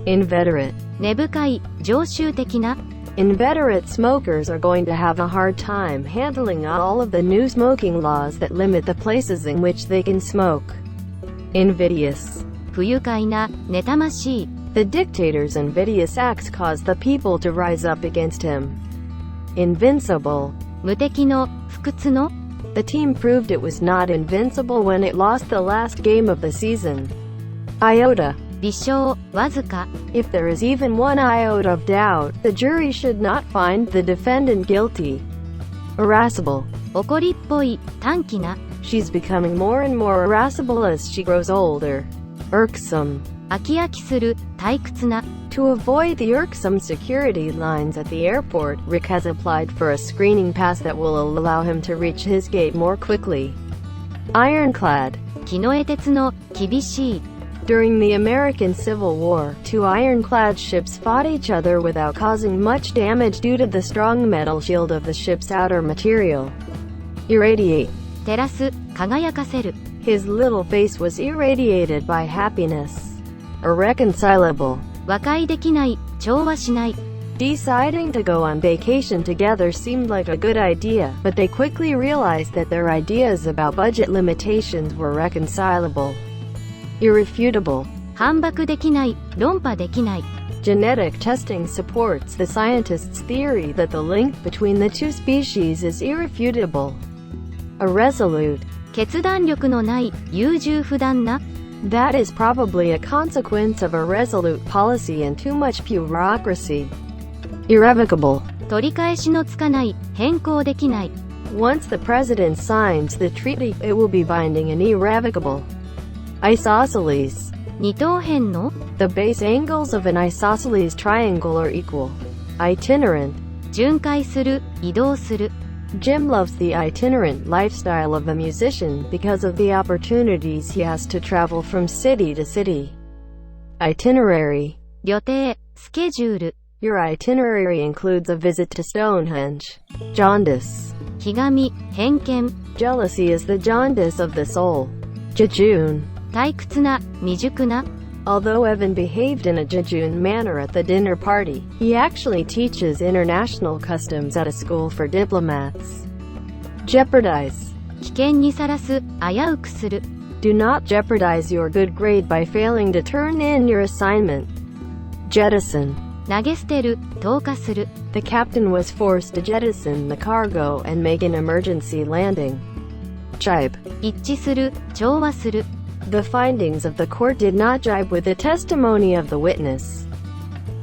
inveterate. 根深い、常習的な。Inveterate smokers are going to have a hard time handling all of the new smoking laws that limit the places in which they can smoke. Invidious. 不愉快な、妬ましい。The dictator's invidious acts caused the people to rise up against him. Invincible. 無敵の、不屈の。The team proved it was not invincible when it lost the last game of the season. Iota. 微小、わずか。If there is even one iota of doubt, the jury should not find the defendant guilty. Irascible. 怒りっぽい、短気な。She's becoming more and more irascible as she grows older. Irksome. 飽き飽きする、退屈な。To avoid the irksome security lines at the airport, Rick has applied for a screening pass that will allow him to reach his gate more quickly. Ironclad. 木の絵鉄の、厳しい。During the American Civil War, two ironclad ships fought each other without causing much damage due to the strong metal shield of the ship's outer material. Irradiate. 照らす、輝かせる。His little face was irradiated by happiness. Irreconcilable. 和解できない、調和しない。Deciding to go on vacation together seemed like a good idea, but they quickly realized that their ideas about budget limitations were reconcilable. Irrefutable. 反駁できない、論破できない。Genetic testing supports the scientists' theory that the link between the two species is irrefutable. Irresolute. 決断力のない、優柔不断な。That is probably a consequence of irresolute policy and too much bureaucracy. Irrevocable. 取り返しのつかない、変更できない。Once the president signs the treaty, it will be binding and irrevocable. Isosceles. 二等辺の。The base angles of an isosceles triangle are equal. Itinerant. 巡回する、移動する。Jim loves the itinerant lifestyle of a musician because of the opportunities he has to travel from city to city. Itinerary. 旅程、スケジュール。Your itinerary includes a visit to Stonehenge. Jaundice. ひがみ、偏見。Jealousy is the jaundice of the soul. Jejune. 退屈な、未熟な。Although Evan behaved in a jejune manner at the dinner party, he actually teaches international customs at a school for diplomats. Jeopardize. 危険にさらす、危うくする。Do not jeopardize your good grade by failing to turn in your assignment. Jettison. 投げ捨てる、投下する。The captain was forced to jettison the cargo and make an emergency landing. Jibe. 一致する、調和する。The findings of the court did not jibe with the testimony of the witness.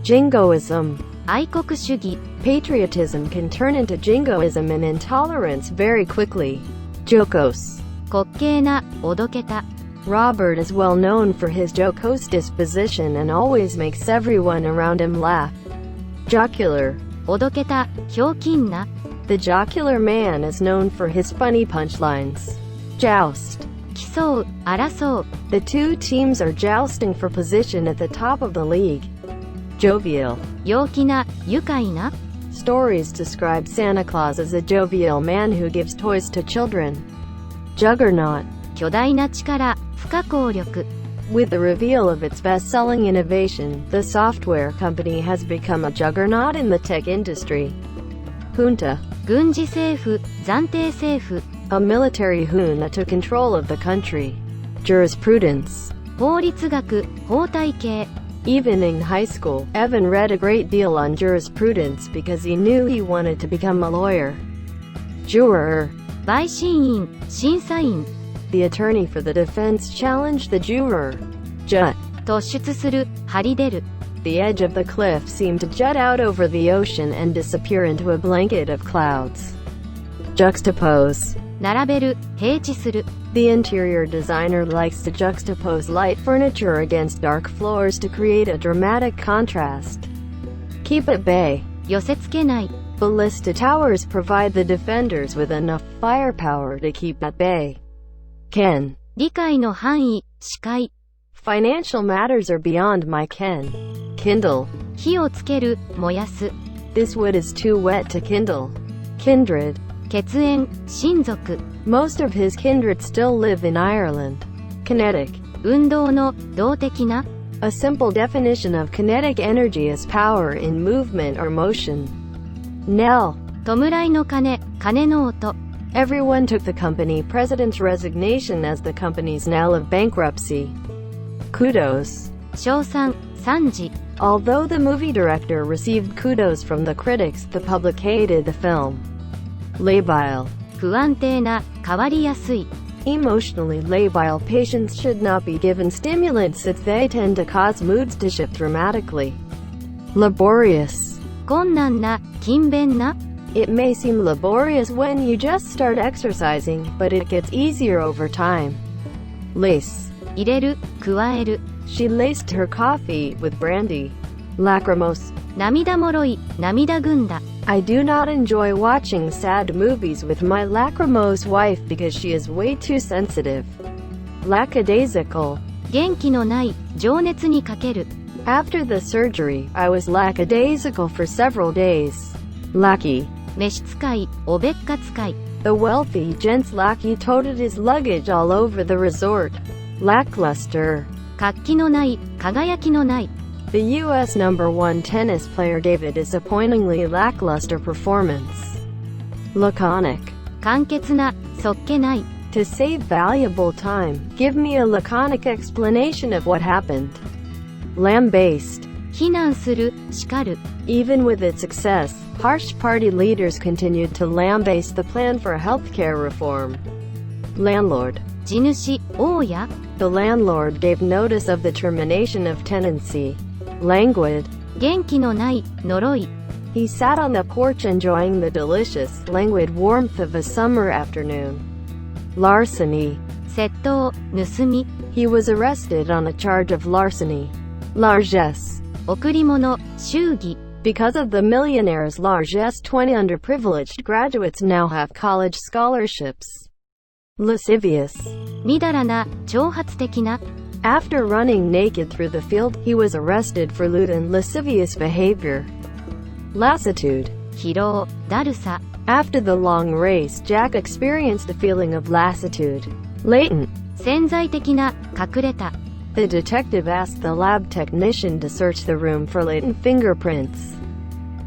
Jingoism. 愛国主義。Patriotism can turn into jingoism and intolerance very quickly. Jocose. 滑稽な、おどけた。Robert is well known for his jocose disposition and always makes everyone around him laugh. Jocular. おどけた、ひょうきんな。The jocular man is known for his funny punchlines. Joust. 競う、争う。The two teams are jousting for position at the top of the league. Jovial. 陽気な、愉快な。Stories describe Santa Claus as a jovial man who gives toys to children. Juggernaut. 巨大な力、不可抗力。With the reveal of its best-selling innovation, the software company has become a juggernaut in the tech industry. Junta. 軍事政府、暫定政府。A military junta took control of the country. Jurisprudence. 法律学、法体系。Even in high school, Evan read a great deal on jurisprudence because he knew he wanted to become a lawyer. Juror. 陪審員、審査員。The attorney for the defense challenged the juror. Jut. 突出する、張り出る。The edge of the cliff seemed to jut out over the ocean and disappear into a blanket of clouds. Juxtapose. 並べる、平地する。The interior designer likes to juxtapose light furniture against dark floors to create a dramatic contrast. Keep at bay. 寄せ付けない。Ballista towers provide the defenders with enough firepower to keep at bay. Ken. 理解の範囲、視界。Financial matters are beyond my ken. Kindle. 火をつける、燃やす。This wood is too wet to kindle. Kindred. 血縁、親族。Most of his kindred still live in Ireland. Kinetic. 運動の動的な A simple definition of kinetic energy is power in movement or motion. Knell. 弔いの鐘、鐘の音 Everyone took the company president's resignation as the company's knell of bankruptcy. Kudos. 称賛、賛辞 Although the movie director received kudos from the critics, the public hated the film. Labile. 不安定な、変わりやすい Emotionally labile patients should not be given stimulants since they tend to cause moods to shift dramatically. Laborious. 困難な、勤勉な It may seem laborious when you just start exercising, but it gets easier over time. Lace. 入れる、加える She laced her coffee with brandy. Lachrymose. 涙もろい、涙ぐんだ I do not enjoy watching sad movies with my lachrymose wife because she is way too sensitive. Lackadaisical. 元気のない、情熱にかける After the surgery, I was lackadaisical for several days. Lackey. 召使い、おべっか使い The wealthy gent's lackey toted his luggage all over the resort. Lackluster. 活気のない、輝きのない The U.S. #1 tennis player gave a disappointingly lackluster performance. Laconic. 簡潔な、そっけない To save valuable time, give me a laconic explanation of what happened. Lambaste. 非難する、叱る Even with its success, harsh party leaders continued to lambaste the plan for healthcare reform. Landlord. 地主、大家 The landlord gave notice of the termination of tenancy. Languid. 元気のない、呪い He sat on the porch enjoying the delicious, languid warmth of a summer afternoon. Larceny. 窃盗、盗み He was arrested on a charge of larceny. Largesse. 贈り物、祝儀 Because of the millionaire's largesse, 20 underprivileged graduates now have college scholarships. Lascivious. みだらな、挑発的な After running naked through the field, he was arrested for lewd and lascivious behavior. Lassitude. 疲労、だるさ After the long race, Jack experienced a feeling of lassitude. Latent. 潜在的な、隠れた The detective asked the lab technician to search the room for latent fingerprints.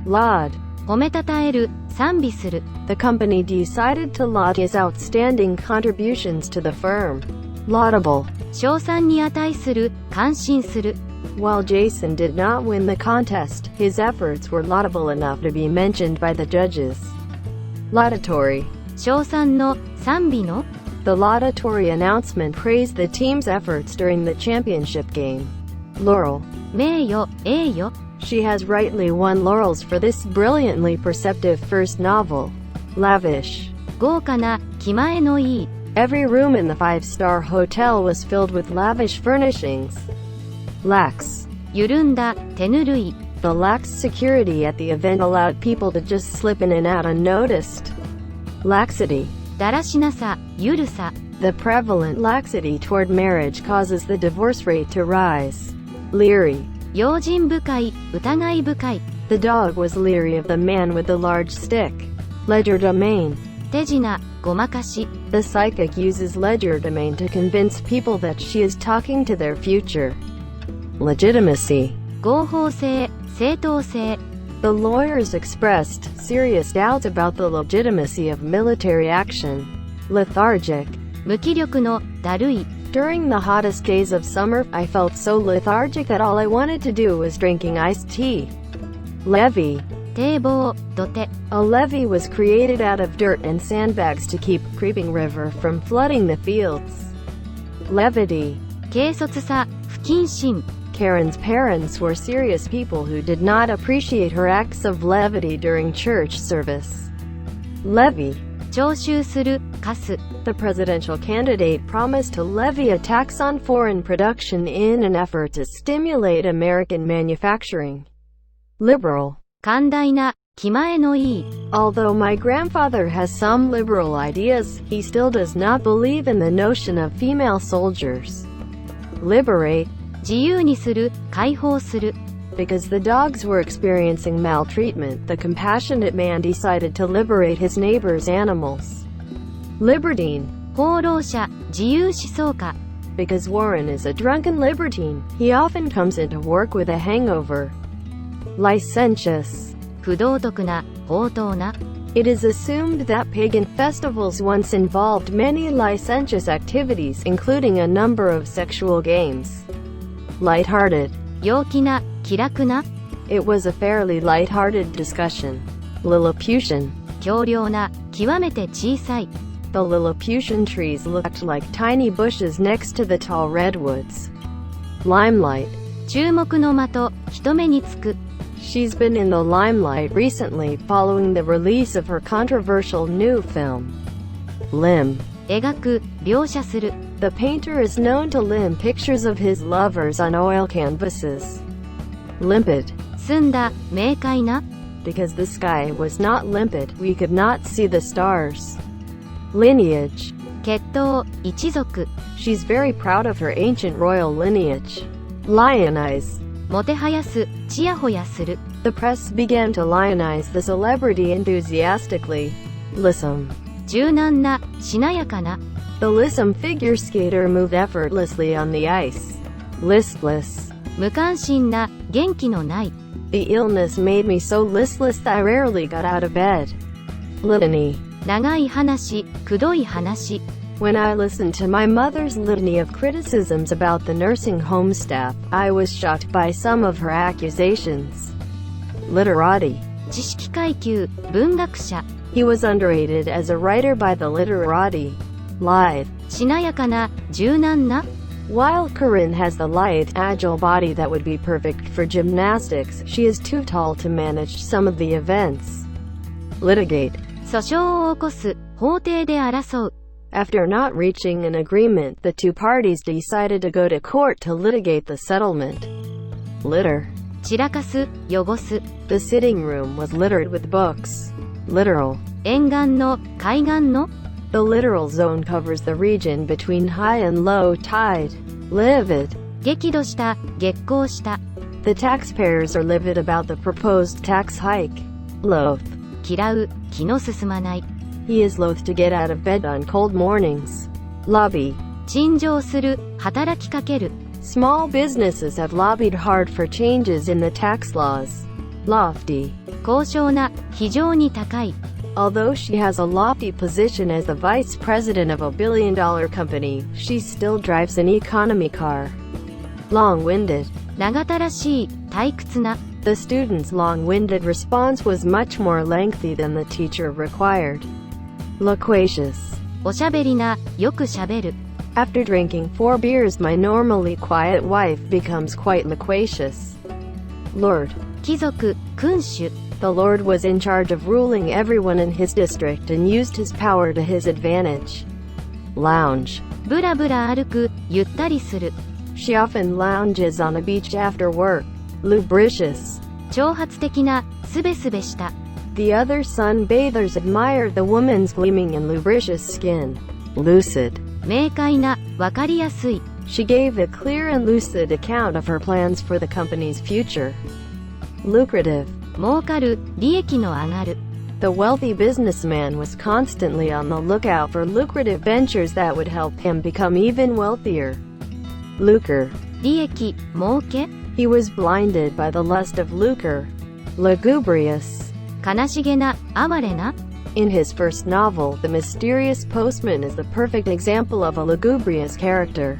Laud. 褒めたたえる、賛美する The company decided to laud his outstanding contributions to the firm. Laudable. 称賛に値する、感心する While Jason did not win the contest, his efforts were laudable enough to be mentioned by the judges. Laudatory. 称賛の、賛美の The laudatory announcement praised the team's efforts during the championship game. Laurel. 名誉、栄誉 She has rightly won laurels for this brilliantly perceptive first novel. Lavish. 豪華な、気前のいい Every room in the five-star hotel was filled with lavish furnishings. Lax. 緩んだ、手ぬるい The lax security at the event allowed people to just slip in and out unnoticed. Laxity. だらしなさ、ゆるさ The prevalent laxity toward marriage causes the divorce rate to rise. Leery. 用心深い、疑い深い The dog was leery of the man with the large stick. Legerdemain. 手品、ごまかし The psychic uses legerdemain to convince people that she is talking to their future. Legitimacy. 合法性、正当性 The lawyers expressed serious doubts about the legitimacy of military action. Lethargic. 無気力の、だるい During the hottest days of summer, I felt so lethargic that all I wanted to do was drinking iced tea. Levee. 堤防、土手 A levee was created out of dirt and sandbags to keep creeping river from flooding the fields. Levity. 軽率さ、不謹慎 Karen's parents were serious people who did not appreciate her acts of levity during church service. Levy. 徴収する、課す The presidential candidate promised to levy a tax on foreign production in an effort to stimulate American manufacturing. Liberal. 寛大な、気前のいい Although my grandfather has some liberal ideas, he still does not believe in the notion of female soldiers. Liberate. 自由にする、解放する Because the dogs were experiencing maltreatment, the compassionate man decided to liberate his neighbor's animals. Libertine. 放浪者、自由思想家 Because Warren is a drunken libertine, he often comes into work with a hangover. Licentious. 不道徳な、放蕩な。It is assumed that pagan festivals once involved many licentious activities, including a number of sexual games. Light-hearted. 陽気な、気楽な。It was a fairly light-hearted discussion. Lilliputian. 強量な、極めて小さい。The Lilliputian trees looked like tiny bushes next to the tall redwoods. Limelight. 注目の的、人目につく。She's been in the limelight recently following the release of her controversial new film. Limn. 描く、描写する。The painter is known to limn pictures of his lovers on oil canvases. Limpid. 澄んだ、明快な。Because the sky was not limpid, we could not see the stars. Lineage. 血統、一族。She's very proud of her ancient royal lineage. Lionize. もてはやす、ちやほやする。The press began to lionize the celebrity enthusiastically. Lissom. 柔軟な、しなやかな。The lissom figure skater moved effortlessly on the ice. Listless. 無関心な、元気のない。The illness made me so listless that I rarely got out of bed. Litany. 長い話、くどい話。When I listened to my mother's litany of criticisms about the nursing home staff, I was shocked by some of her accusations. Literati. 知識階級、文学者。He was underrated as a writer by the literati. Lithe. しなやかな、柔軟な。While Corinne has the lithe, agile body that would be perfect for gymnastics, she is too tall to manage some of the events. Litigate. 訴訟を起こす、法廷で争う。After not reaching an agreement, the two parties decided to go to court to litigate the settlement. Litter. 散らかす、汚す。The sitting room was littered with books. Literal. 沿岸の、海岸の。The littoral zone covers the region between high and low tide. Livid. 激怒した、激高した。The taxpayers are livid about the proposed tax hike. Loath. 嫌う、気の進まない。He is loath to get out of bed on cold mornings. Lobby. 陳情する、働きかける。Small businesses have lobbied hard for changes in the tax laws. Lofty. 高尚な、非常に高い。Although she has a lofty position as the vice president of a billion-dollar company, she still drives an economy car. Long-winded. 長たらしい、退屈な。The student's long-winded response was much more lengthy than the teacher required. Loquacious. おしゃべりな、よくしゃべる。After drinking 4 beers, my normally quiet wife becomes quite loquacious. Lord. 貴族、君主。The Lord was in charge of ruling everyone in his district and used his power to his advantage. Lounge. ぶらぶら歩く、ゆったりする。She often lounges on a beach after work. Lugubrious. 挑発的な、すべすべした。The other sunbathers admired the woman's gleaming and lugubrious skin. Lucid. 明快な、わかりやすい。She gave a clear and lucid account of her plans for the company's future. Lucrative. 儲かる、利益の上がる。The wealthy businessman was constantly on the lookout for lucrative ventures that would help him become even wealthier. Lucre. 利益、儲け。He was blinded by the lust of lucre. Lugubrious. 悲しげな、哀れな。In his first novel, The Mysterious Postman is the perfect example of a lugubrious character.